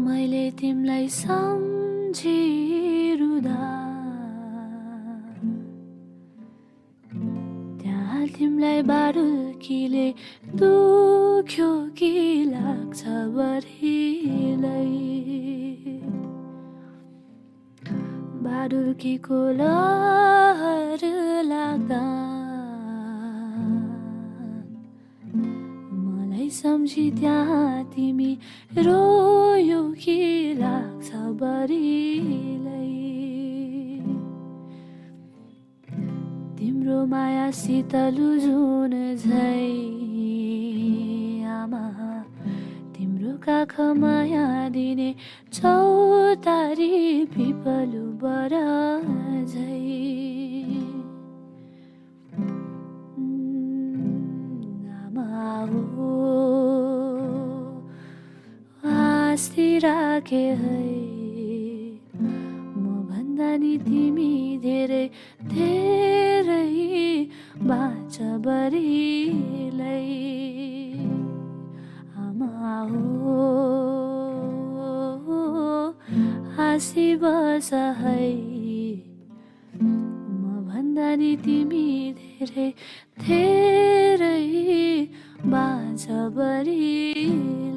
मैले तिमीलाई सम्झिरुदा त्यहाँ तिमीलाई बारुकीले दुख्यो कि लाग्छ बढीलाई बारुकीको लहर लाग्दा मलाई सम्झी त्यहाँ तिमी रोयो कि लाग्छ बढीलाई तिम्रो माया शीतलु जुन झै आमा तिम्रो काख माया दिने चौतारी पिपलु बर झै आमा हो आस्ती राखे है म भन्दा नि तिमी धेरै धेरै बाँच बढीलाई आमा हो हाँसी बस है म भन्दा नि तिमी धेरै धेरै बाँच बढीलाई